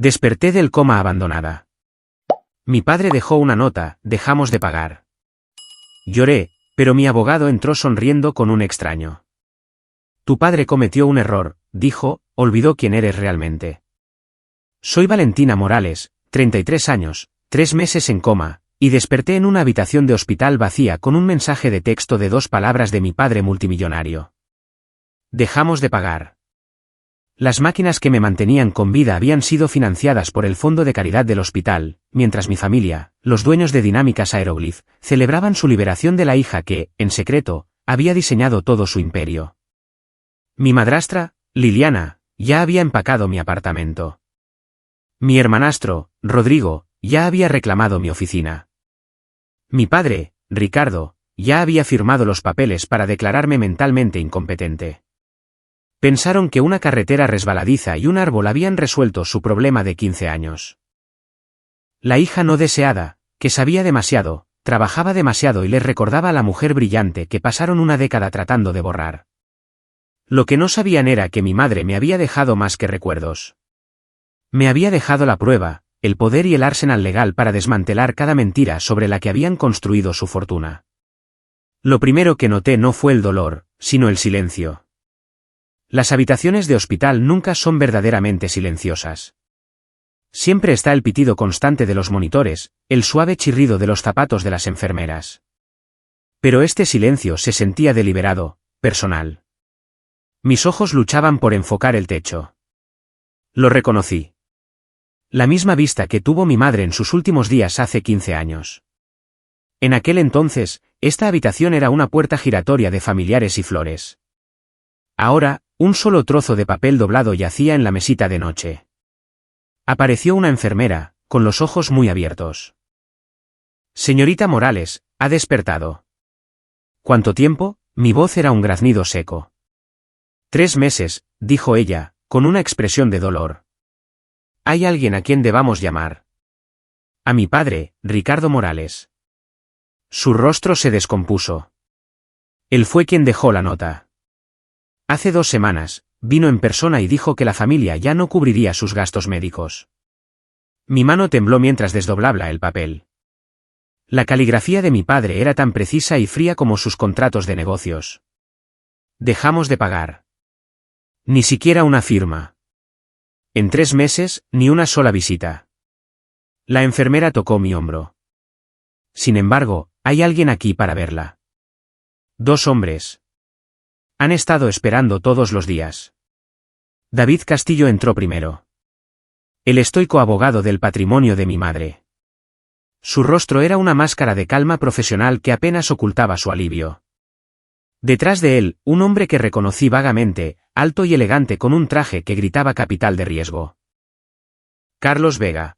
Desperté del coma abandonada. Mi padre dejó una nota, dejamos de pagar. Lloré, pero mi abogado entró sonriendo con un extraño. Tu padre cometió un error, dijo, olvidó quién eres realmente. Soy Valentina Morales, 33 años, 3 meses en coma, y desperté en una habitación de hospital vacía con un mensaje de texto de 2 palabras de mi padre multimillonario. Dejamos de pagar. Las máquinas que me mantenían con vida habían sido financiadas por el fondo de caridad del hospital, mientras mi familia, los dueños de Dinámicas Aeroglyph, celebraban su liberación de la hija que, en secreto, había diseñado todo su imperio. Mi madrastra, Liliana, ya había empacado mi apartamento. Mi hermanastro, Rodrigo, ya había reclamado mi oficina. Mi padre, Ricardo, ya había firmado los papeles para declararme mentalmente incompetente. Pensaron que una carretera resbaladiza y un árbol habían resuelto su problema de 15 años. La hija no deseada, que sabía demasiado, trabajaba demasiado y les recordaba a la mujer brillante que pasaron una década tratando de borrar. Lo que no sabían era que mi madre me había dejado más que recuerdos. Me había dejado la prueba, el poder y el arsenal legal para desmantelar cada mentira sobre la que habían construido su fortuna. Lo primero que noté no fue el dolor, sino el silencio. Las habitaciones de hospital nunca son verdaderamente silenciosas. Siempre está el pitido constante de los monitores, el suave chirrido de los zapatos de las enfermeras. Pero este silencio se sentía deliberado, personal. Mis ojos luchaban por enfocar el techo. Lo reconocí. La misma vista que tuvo mi madre en sus últimos días hace 15 años. En aquel entonces, esta habitación era una puerta giratoria de familiares y flores. Ahora, un solo trozo de papel doblado yacía en la mesita de noche. Apareció una enfermera, con los ojos muy abiertos. Señorita Morales, ha despertado. ¿Cuánto tiempo? Mi voz era un graznido seco. 3 meses, dijo ella, con una expresión de dolor. ¿Hay alguien a quien debamos llamar? A mi padre, Ricardo Morales. Su rostro se descompuso. Él fue quien dejó la nota. Hace 2 semanas, vino en persona y dijo que la familia ya no cubriría sus gastos médicos. Mi mano tembló mientras desdoblaba el papel. La caligrafía de mi padre era tan precisa y fría como sus contratos de negocios. Dejamos de pagar. Ni siquiera una firma. En 3 meses, ni una sola visita. La enfermera tocó mi hombro. Sin embargo, hay alguien aquí para verla. 2 hombres. Han estado esperando todos los días. David Castillo entró primero. El estoico abogado del patrimonio de mi madre. Su rostro era una máscara de calma profesional que apenas ocultaba su alivio. Detrás de él, un hombre que reconocí vagamente, alto y elegante con un traje que gritaba capital de riesgo. Carlos Vega.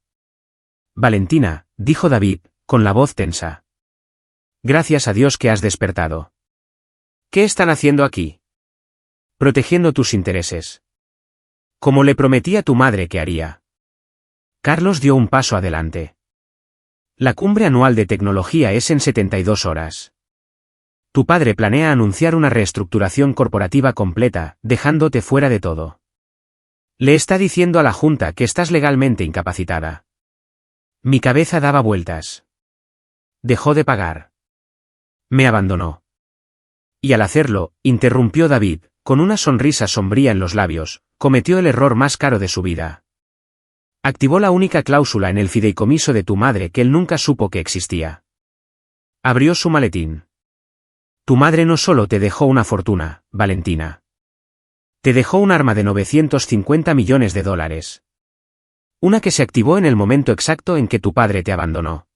Valentina, dijo David, con la voz tensa. Gracias a Dios que has despertado. ¿Qué están haciendo aquí? Protegiendo tus intereses. Como le prometí a tu madre que haría. Carlos dio un paso adelante. La cumbre anual de tecnología es en 72 horas. Tu padre planea anunciar una reestructuración corporativa completa, dejándote fuera de todo. Le está diciendo a la Junta que estás legalmente incapacitada. Mi cabeza daba vueltas. Dejó de pagar. Me abandonó. Y al hacerlo, interrumpió David, con una sonrisa sombría en los labios, cometió el error más caro de su vida. Activó la única cláusula en el fideicomiso de tu madre que él nunca supo que existía. Abrió su maletín. Tu madre no solo te dejó una fortuna, Valentina. Te dejó un arma de 950 millones de dólares. Una que se activó en el momento exacto en que tu padre te abandonó.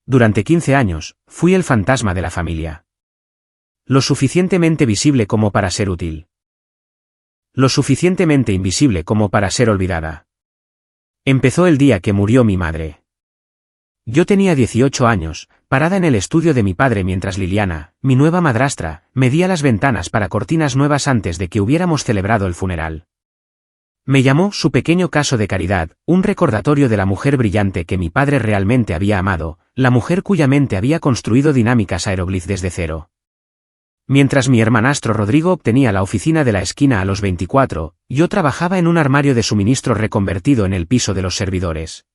Durante 15 años, fui el fantasma de la familia. Lo suficientemente visible como para ser útil. Lo suficientemente invisible como para ser olvidada. Empezó el día que murió mi madre. Yo tenía 18 años, parada en el estudio de mi padre mientras Liliana, mi nueva madrastra, medía las ventanas para cortinas nuevas antes de que hubiéramos celebrado el funeral. Me llamó su pequeño caso de caridad, un recordatorio de la mujer brillante que mi padre realmente había amado, la mujer cuya mente había construido Dinámicas Aeroglyph desde cero. Mientras mi hermanastro Rodrigo obtenía la oficina de la esquina a los 24, yo trabajaba en un armario de suministro reconvertido en el piso de los servidores.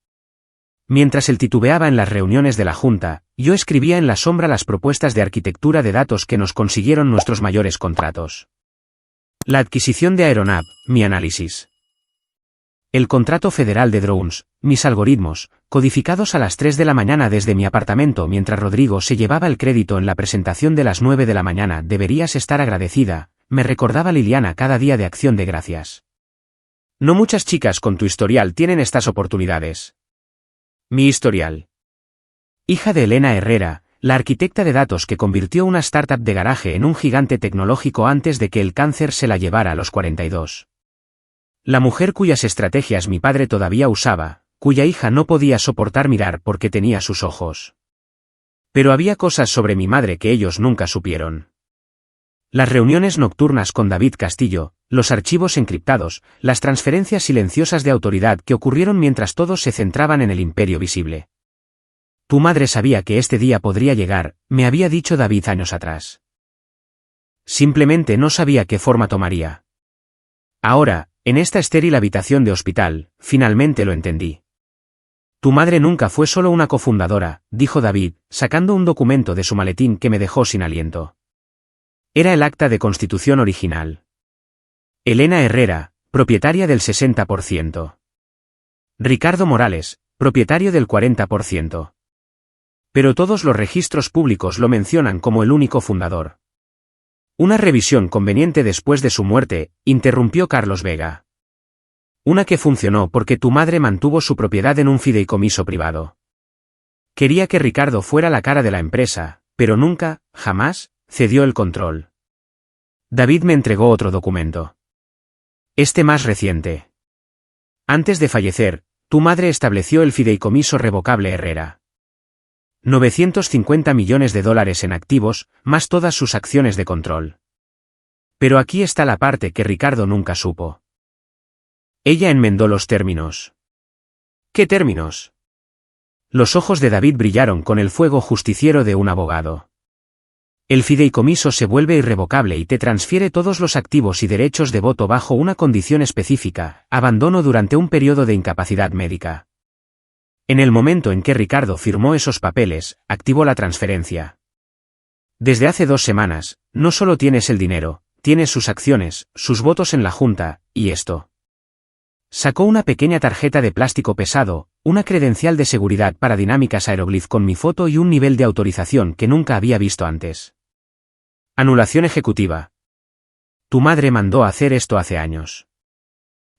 Mientras él titubeaba en las reuniones de la Junta, yo escribía en la sombra las propuestas de arquitectura de datos que nos consiguieron nuestros mayores contratos. La adquisición de Aeronave, mi análisis. El contrato federal de drones, mis algoritmos, codificados a las 3 de la mañana desde mi apartamento mientras Rodrigo se llevaba el crédito en la presentación de las 9 de la mañana. Deberías estar agradecida, me recordaba Liliana cada día de Acción de Gracias. No muchas chicas con tu historial tienen estas oportunidades. Mi historial. Hija de Elena Herrera, la arquitecta de datos que convirtió una startup de garaje en un gigante tecnológico antes de que el cáncer se la llevara a los 42. La mujer cuyas estrategias mi padre todavía usaba, cuya hija no podía soportar mirar porque tenía sus ojos. Pero había cosas sobre mi madre que ellos nunca supieron. Las reuniones nocturnas con David Castillo, los archivos encriptados, las transferencias silenciosas de autoridad que ocurrieron mientras todos se centraban en el imperio visible. Tu madre sabía que este día podría llegar, me había dicho David años atrás. Simplemente no sabía qué forma tomaría. Ahora, en esta estéril habitación de hospital, finalmente lo entendí. Tu madre nunca fue solo una cofundadora, dijo David, sacando un documento de su maletín que me dejó sin aliento. Era el acta de constitución original. Elena Herrera, propietaria del 60%. Ricardo Morales, propietario del 40%. Pero todos los registros públicos lo mencionan como el único fundador. Una revisión conveniente después de su muerte, interrumpió Carlos Vega. Una que funcionó porque tu madre mantuvo su propiedad en un fideicomiso privado. Quería que Ricardo fuera la cara de la empresa, pero nunca, jamás, cedió el control. David me entregó otro documento. Este más reciente. Antes de fallecer, tu madre estableció el fideicomiso revocable Herrera. 950 millones de dólares en activos, más todas sus acciones de control. Pero aquí está la parte que Ricardo nunca supo. Ella enmendó los términos. ¿Qué términos? Los ojos de David brillaron con el fuego justiciero de un abogado. El fideicomiso se vuelve irrevocable y te transfiere todos los activos y derechos de voto bajo una condición específica, abandono durante un periodo de incapacidad médica. En el momento en que Ricardo firmó esos papeles, activó la transferencia. Desde hace 2 semanas, no solo tienes el dinero, tienes sus acciones, sus votos en la Junta, y esto. Sacó una pequeña tarjeta de plástico pesado, una credencial de seguridad para Dinámicas Aeroglyph con mi foto y un nivel de autorización que nunca había visto antes. Anulación ejecutiva. Tu madre mandó hacer esto hace años.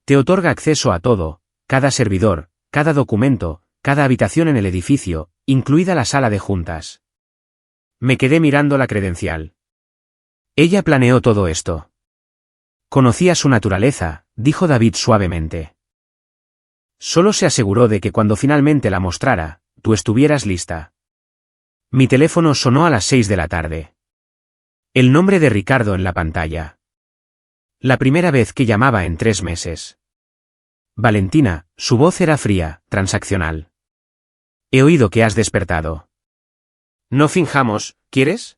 Te otorga acceso a todo, cada servidor, cada documento, cada habitación en el edificio, incluida la sala de juntas. Me quedé mirando la credencial. Ella planeó todo esto. Conocía su naturaleza, dijo David suavemente. Solo se aseguró de que cuando finalmente la mostrara, tú estuvieras lista. Mi teléfono sonó a las 6 de la tarde. El nombre de Ricardo en la pantalla. La primera vez que llamaba en 3 meses. Valentina, su voz era fría, transaccional. He oído que has despertado. No finjamos, ¿quieres?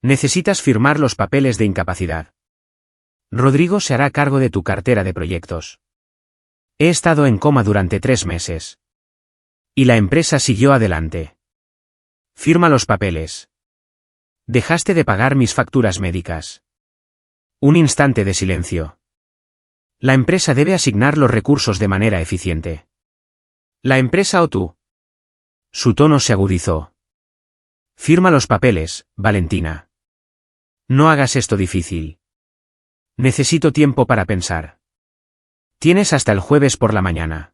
Necesitas firmar los papeles de incapacidad. Rodrigo se hará cargo de tu cartera de proyectos. He estado en coma durante 3 meses. Y la empresa siguió adelante. Firma los papeles. Dejaste de pagar mis facturas médicas. Un instante de silencio. La empresa debe asignar los recursos de manera eficiente. ¿La empresa o tú? Su tono se agudizó. Firma los papeles, Valentina. No hagas esto difícil. Necesito tiempo para pensar. Tienes hasta el jueves por la mañana.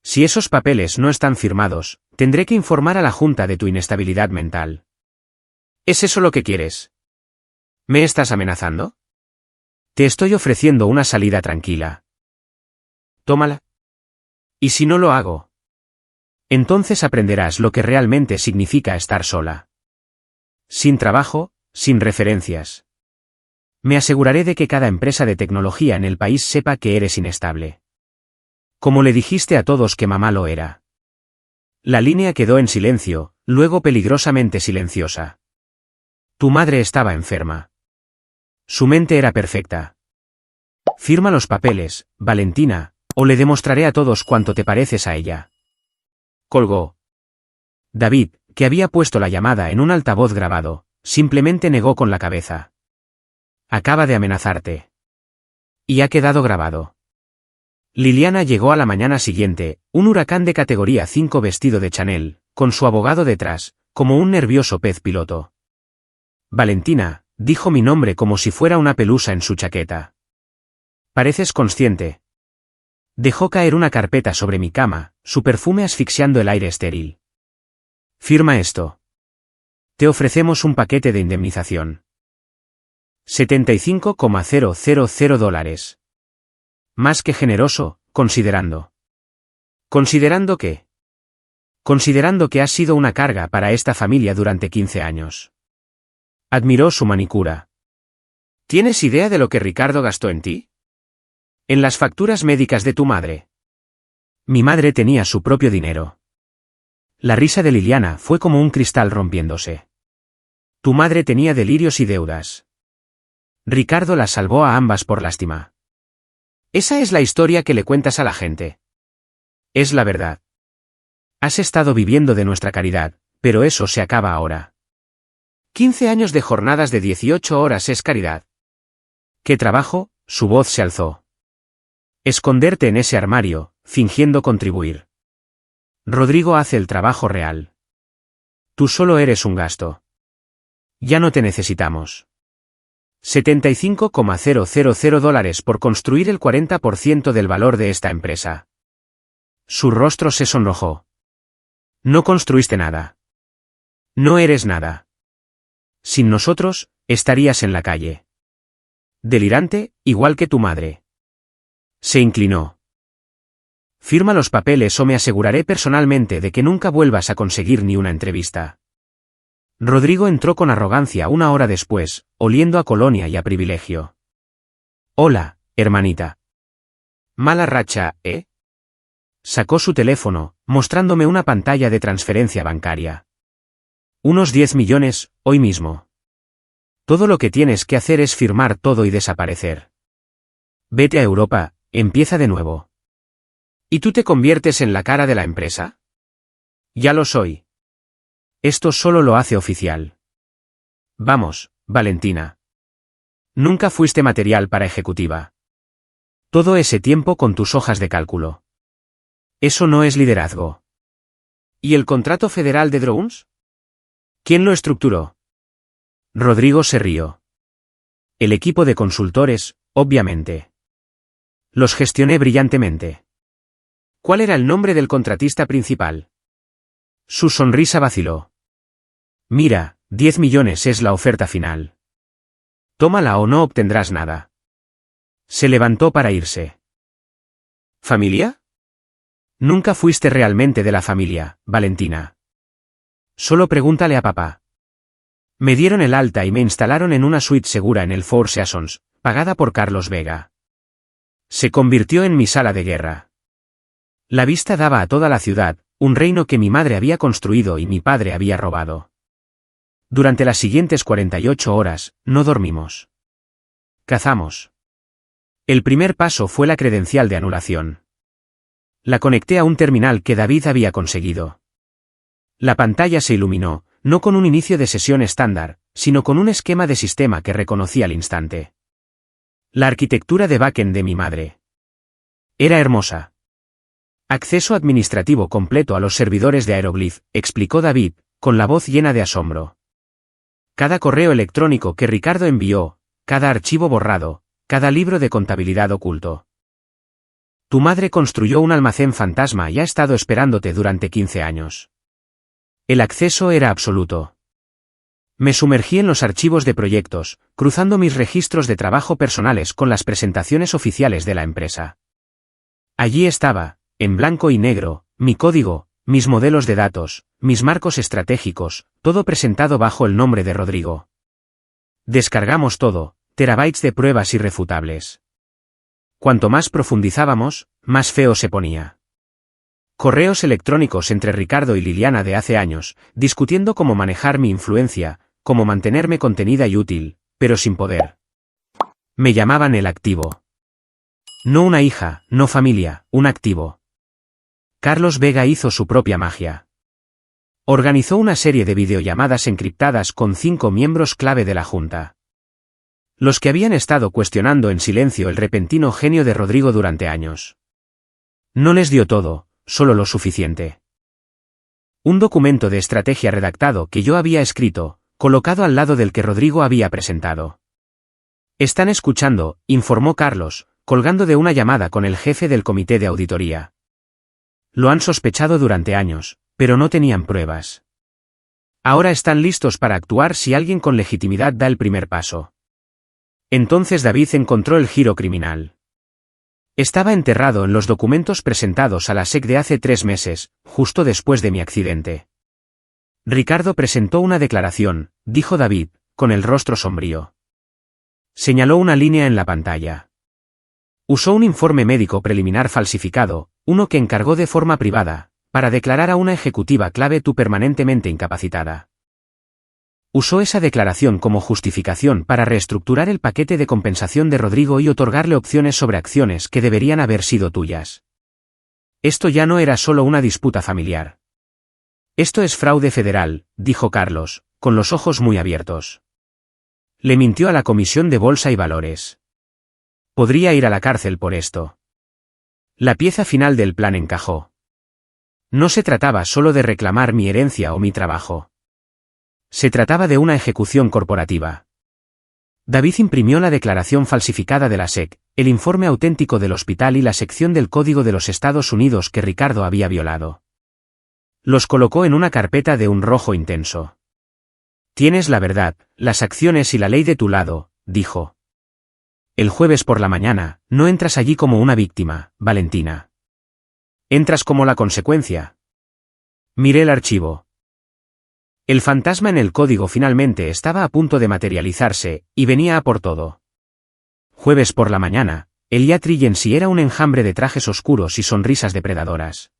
Si esos papeles no están firmados, tendré que informar a la Junta de tu inestabilidad mental. ¿Es eso lo que quieres? ¿Me estás amenazando? Te estoy ofreciendo una salida tranquila. Tómala. ¿Y si no lo hago? Entonces aprenderás lo que realmente significa estar sola. Sin trabajo, sin referencias. Me aseguraré de que cada empresa de tecnología en el país sepa que eres inestable. Como le dijiste a todos que mamá lo era. La línea quedó en silencio, luego peligrosamente silenciosa. Tu madre estaba enferma. Su mente era perfecta. Firma los papeles, Valentina, o le demostraré a todos cuánto te pareces a ella. Colgó. David, que había puesto la llamada en un altavoz grabado, simplemente negó con la cabeza. Acaba de amenazarte. Y ha quedado grabado. Liliana llegó a la mañana siguiente, un huracán de categoría 5 vestido de Chanel, con su abogado detrás, como un nervioso pez piloto. Valentina, dijo mi nombre como si fuera una pelusa en su chaqueta. ¿Pareces consciente? Dejó caer una carpeta sobre mi cama, su perfume asfixiando el aire estéril. Firma esto. Te ofrecemos un paquete de indemnización. $75,000. Más que generoso, considerando. ¿Considerando qué? Considerando que has sido una carga para esta familia durante 15 años. Admiró su manicura. ¿Tienes idea de lo que Ricardo gastó en ti? En las facturas médicas de tu madre. Mi madre tenía su propio dinero. La risa de Liliana fue como un cristal rompiéndose. Tu madre tenía delirios y deudas. Ricardo las salvó a ambas por lástima. Esa es la historia que le cuentas a la gente. Es la verdad. Has estado viviendo de nuestra caridad, pero eso se acaba ahora. 15 años de jornadas de 18 horas es caridad. ¿Qué trabajo? Su voz se alzó. Esconderte en ese armario, fingiendo contribuir. Rodrigo hace el trabajo real. Tú solo eres un gasto. Ya no te necesitamos. $75,000 por construir el 40% del valor de esta empresa. Su rostro se sonrojó. No construiste nada. No eres nada. Sin nosotros, estarías en la calle. Delirante, igual que tu madre. Se inclinó. Firma los papeles o me aseguraré personalmente de que nunca vuelvas a conseguir ni una entrevista. Rodrigo entró con arrogancia una hora después, oliendo a colonia y a privilegio. Hola, hermanita. Mala racha, ¿eh? Sacó su teléfono, mostrándome una pantalla de transferencia bancaria. Unos 10 millones, hoy mismo. Todo lo que tienes que hacer es firmar todo y desaparecer. Vete a Europa, empieza de nuevo. ¿Y tú te conviertes en la cara de la empresa? Ya lo soy. Esto solo lo hace oficial. Vamos, Valentina. Nunca fuiste material para ejecutiva. Todo ese tiempo con tus hojas de cálculo. Eso no es liderazgo. ¿Y el contrato federal de drones? ¿Quién lo estructuró? Rodrigo se rió. El equipo de consultores, obviamente. Los gestioné brillantemente. ¿Cuál era el nombre del contratista principal? Su sonrisa vaciló. Mira, 10 millones es la oferta final. Tómala o no obtendrás nada. Se levantó para irse. ¿Familia? Nunca fuiste realmente de la familia, Valentina. Solo pregúntale a papá. Me dieron el alta y me instalaron en una suite segura en el Four Seasons, pagada por Carlos Vega. Se convirtió en mi sala de guerra. La vista daba a toda la ciudad, un reino que mi madre había construido y mi padre había robado. Durante las siguientes 48 horas, no dormimos. Cazamos. El primer paso fue la credencial de anulación. La conecté a un terminal que David había conseguido. La pantalla se iluminó, no con un inicio de sesión estándar, sino con un esquema de sistema que reconocí al instante. La arquitectura de backend de mi madre. Era hermosa. Acceso administrativo completo a los servidores de Aeroglyph, explicó David, con la voz llena de asombro. Cada correo electrónico que Ricardo envió, cada archivo borrado, cada libro de contabilidad oculto. Tu madre construyó un almacén fantasma y ha estado esperándote durante 15 años. El acceso era absoluto. Me sumergí en los archivos de proyectos, cruzando mis registros de trabajo personales con las presentaciones oficiales de la empresa. Allí estaba, en blanco y negro, mi código, mis modelos de datos, mis marcos estratégicos, todo presentado bajo el nombre de Rodrigo. Descargamos todo, terabytes de pruebas irrefutables. Cuanto más profundizábamos, más feo se ponía. Correos electrónicos entre Ricardo y Liliana de hace años, discutiendo cómo manejar mi influencia, como mantenerme contenida y útil, pero sin poder. Me llamaban el activo. No una hija, no familia, un activo. Carlos Vega hizo su propia magia. Organizó una serie de videollamadas encriptadas con 5 miembros clave de la Junta. Los que habían estado cuestionando en silencio el repentino genio de Rodrigo durante años. No les dio todo, solo lo suficiente. Un documento de estrategia redactado que yo había escrito, colocado al lado del que Rodrigo había presentado. Están escuchando, informó Carlos, colgando de una llamada con el jefe del comité de auditoría. Lo han sospechado durante años, pero no tenían pruebas. Ahora están listos para actuar si alguien con legitimidad da el primer paso. Entonces David encontró el giro criminal. Estaba enterrado en los documentos presentados a la SEC de hace 3 meses, justo después de mi accidente. Ricardo presentó una declaración, dijo David, con el rostro sombrío. Señaló una línea en la pantalla. Usó un informe médico preliminar falsificado, uno que encargó de forma privada, para declarar a una ejecutiva clave tú permanentemente incapacitada. Usó esa declaración como justificación para reestructurar el paquete de compensación de Rodrigo y otorgarle opciones sobre acciones que deberían haber sido tuyas. Esto ya no era solo una disputa familiar. Esto es fraude federal, dijo Carlos, con los ojos muy abiertos. Le mintió a la Comisión de Bolsa y Valores. Podría ir a la cárcel por esto. La pieza final del plan encajó. No se trataba solo de reclamar mi herencia o mi trabajo. Se trataba de una ejecución corporativa. David imprimió la declaración falsificada de la SEC, el informe auténtico del hospital y la sección del Código de los Estados Unidos que Ricardo había violado. Los colocó en una carpeta de un rojo intenso. Tienes la verdad, las acciones y la ley de tu lado, dijo. El jueves por la mañana, no entras allí como una víctima, Valentina. Entras como la consecuencia. Miré el archivo. El fantasma en el código finalmente estaba a punto de materializarse, y venía a por todo. Jueves por la mañana, el Yatri en sí era un enjambre de trajes oscuros y sonrisas depredadoras.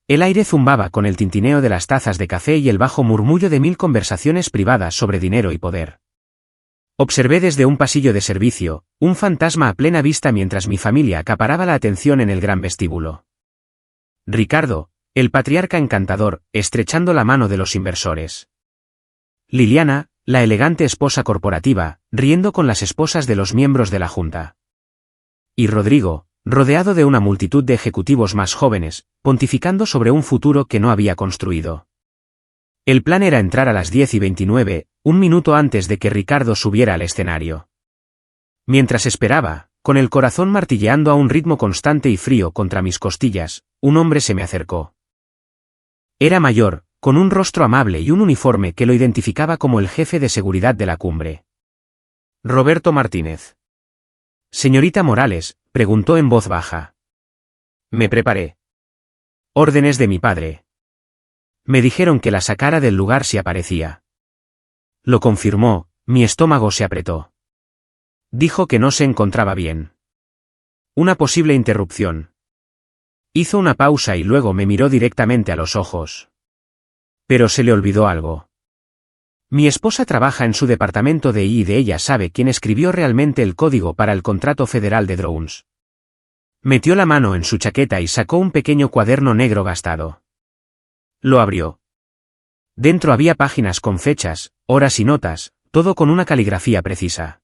El aire zumbaba con el tintineo de las tazas de café y el bajo murmullo de 1000 conversaciones privadas sobre dinero y poder. Observé desde un pasillo de servicio, un fantasma a plena vista mientras mi familia acaparaba la atención en el gran vestíbulo. Ricardo, el patriarca encantador, estrechando la mano de los inversores. Liliana, la elegante esposa corporativa, riendo con las esposas de los miembros de la Junta. Y Rodrigo, rodeado de una multitud de ejecutivos más jóvenes, pontificando sobre un futuro que no había construido. El plan era entrar a las 10:29, un minuto antes de que Ricardo subiera al escenario. Mientras esperaba, con el corazón martilleando a un ritmo constante y frío contra mis costillas, un hombre se me acercó. Era mayor, con un rostro amable y un uniforme que lo identificaba como el jefe de seguridad de la cumbre. Roberto Martínez. Señorita Morales, preguntó en voz baja. Me preparé. Órdenes de mi padre. Me dijeron que la sacara del lugar si aparecía. Lo confirmó, mi estómago se apretó. Dijo que no se encontraba bien. Una posible interrupción. Hizo una pausa y luego me miró directamente a los ojos. Pero se le olvidó algo. Mi esposa trabaja en su departamento de I y de ella sabe quién escribió realmente el código para el contrato federal de drones. Metió la mano en su chaqueta y sacó un pequeño cuaderno negro gastado. Lo abrió. Dentro había páginas con fechas, horas y notas, todo con una caligrafía precisa.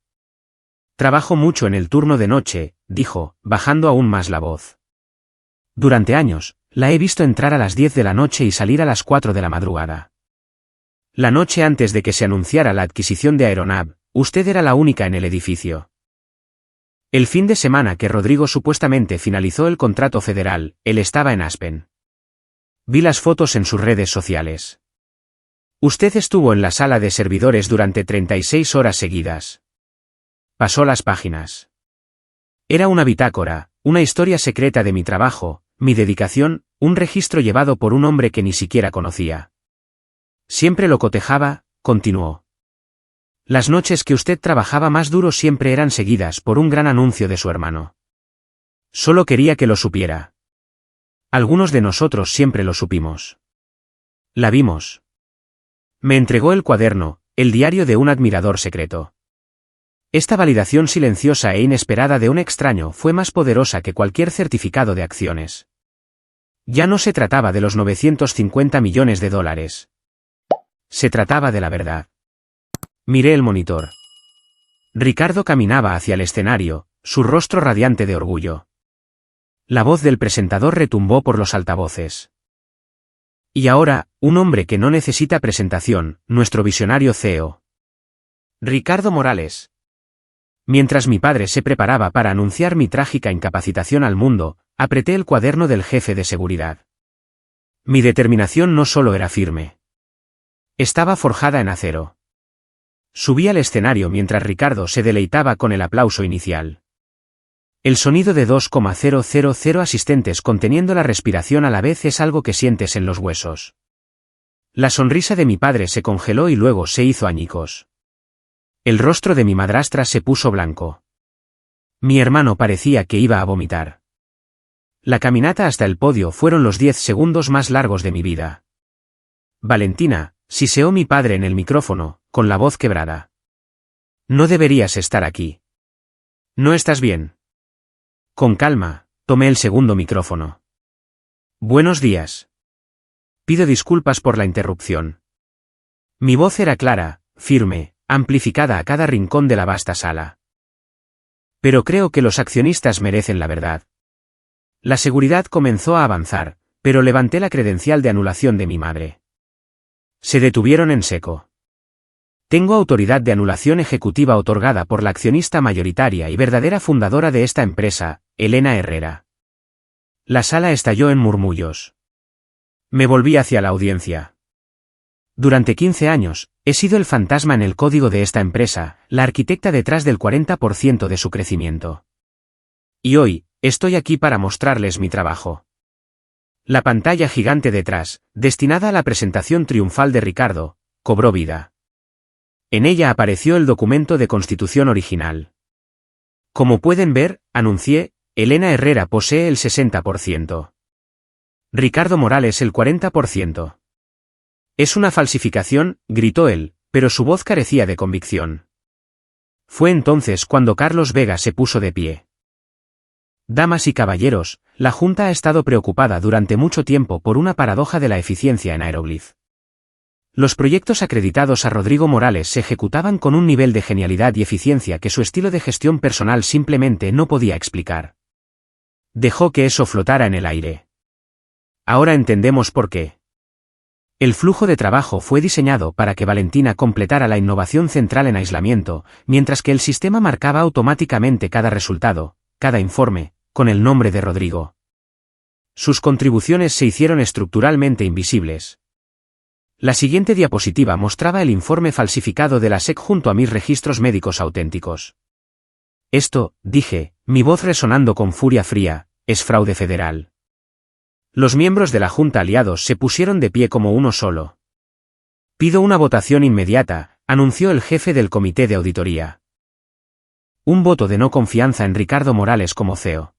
Trabajo mucho en el turno de noche, dijo, bajando aún más la voz. Durante años, la he visto entrar a las 10 de la noche y salir a las 4 de la madrugada. La noche antes de que se anunciara la adquisición de Aeronav, usted era la única en el edificio. El fin de semana que Rodrigo supuestamente finalizó el contrato federal, él estaba en Aspen. Vi las fotos en sus redes sociales. Usted estuvo en la sala de servidores durante 36 horas seguidas. Pasó las páginas. Era una bitácora, una historia secreta de mi trabajo, mi dedicación, un registro llevado por un hombre que ni siquiera conocía. Siempre lo cotejaba, continuó. Las noches que usted trabajaba más duro siempre eran seguidas por un gran anuncio de su hermano. Solo quería que lo supiera. Algunos de nosotros siempre lo supimos. La vimos. Me entregó el cuaderno, El diario de un admirador secreto. Esta validación silenciosa e inesperada de un extraño fue más poderosa que cualquier certificado de acciones. Ya no se trataba de los 950 millones de dólares. Se trataba de la verdad. Miré el monitor. Ricardo caminaba hacia el escenario, su rostro radiante de orgullo. La voz del presentador retumbó por los altavoces. Y ahora, un hombre que no necesita presentación, nuestro visionario CEO. Ricardo Morales. Mientras mi padre se preparaba para anunciar mi trágica incapacitación al mundo, apreté el cuaderno del jefe de seguridad. Mi determinación no solo era firme. Estaba forjada en acero. Subí al escenario mientras Ricardo se deleitaba con el aplauso inicial. El sonido de 2,000 asistentes conteniendo la respiración a la vez es algo que sientes en los huesos. La sonrisa de mi padre se congeló y luego se hizo añicos. El rostro de mi madrastra se puso blanco. Mi hermano parecía que iba a vomitar. La caminata hasta el podio fueron los 10 segundos más largos de mi vida. Valentina, siseó mi padre en el micrófono, con la voz quebrada. No deberías estar aquí. ¿No estás bien? Con calma, tomé el segundo micrófono. Buenos días. Pido disculpas por la interrupción. Mi voz era clara, firme, amplificada a cada rincón de la vasta sala. Pero creo que los accionistas merecen la verdad. La seguridad comenzó a avanzar, pero levanté la credencial de anulación de mi madre. Se detuvieron en seco. Tengo autoridad de anulación ejecutiva otorgada por la accionista mayoritaria y verdadera fundadora de esta empresa, Elena Herrera. La sala estalló en murmullos. Me volví hacia la audiencia. Durante 15 años, he sido el fantasma en el código de esta empresa, la arquitecta detrás del 40% de su crecimiento. Y hoy, estoy aquí para mostrarles mi trabajo. La pantalla gigante detrás, destinada a la presentación triunfal de Ricardo, cobró vida. En ella apareció el documento de constitución original. Como pueden ver, anuncié, Elena Herrera posee el 60%. Ricardo Morales el 40%. Es una falsificación, gritó él, pero su voz carecía de convicción. Fue entonces cuando Carlos Vega se puso de pie. Damas y caballeros, la Junta ha estado preocupada durante mucho tiempo por una paradoja de la eficiencia en Aeroglif. Los proyectos acreditados a Rodrigo Morales se ejecutaban con un nivel de genialidad y eficiencia que su estilo de gestión personal simplemente no podía explicar. Dejó que eso flotara en el aire. Ahora entendemos por qué. El flujo de trabajo fue diseñado para que Valentina completara la innovación central en aislamiento, mientras que el sistema marcaba automáticamente cada resultado, cada informe, con el nombre de Rodrigo. Sus contribuciones se hicieron estructuralmente invisibles. La siguiente diapositiva mostraba el informe falsificado de la SEC junto a mis registros médicos auténticos. Esto, dije, mi voz resonando con furia fría, es fraude federal. Los miembros de la Junta aliados se pusieron de pie como uno solo. Pido una votación inmediata, anunció el jefe del comité de auditoría. Un voto de no confianza en Ricardo Morales como CEO.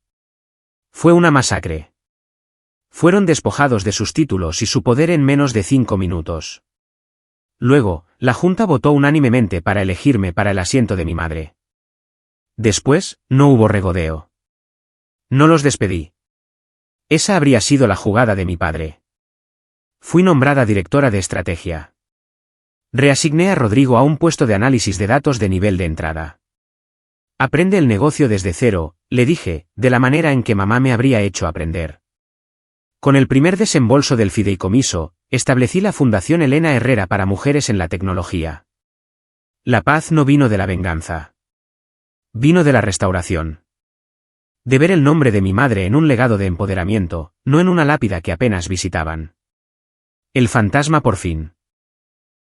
Fue una masacre. Fueron despojados de sus títulos y su poder en menos de 5 minutos. Luego, la Junta votó unánimemente para elegirme para el asiento de mi madre. Después, no hubo regodeo. No los despedí. Esa habría sido la jugada de mi padre. Fui nombrada directora de estrategia. Reasigné a Rodrigo a un puesto de análisis de datos de nivel de entrada. Aprende el negocio desde cero, le dije, de la manera en que mamá me habría hecho aprender. Con el primer desembolso del fideicomiso, establecí la Fundación Elena Herrera para Mujeres en la Tecnología. La paz no vino de la venganza. Vino de la restauración. De ver el nombre de mi madre en un legado de empoderamiento, no en una lápida que apenas visitaban. El fantasma por fin.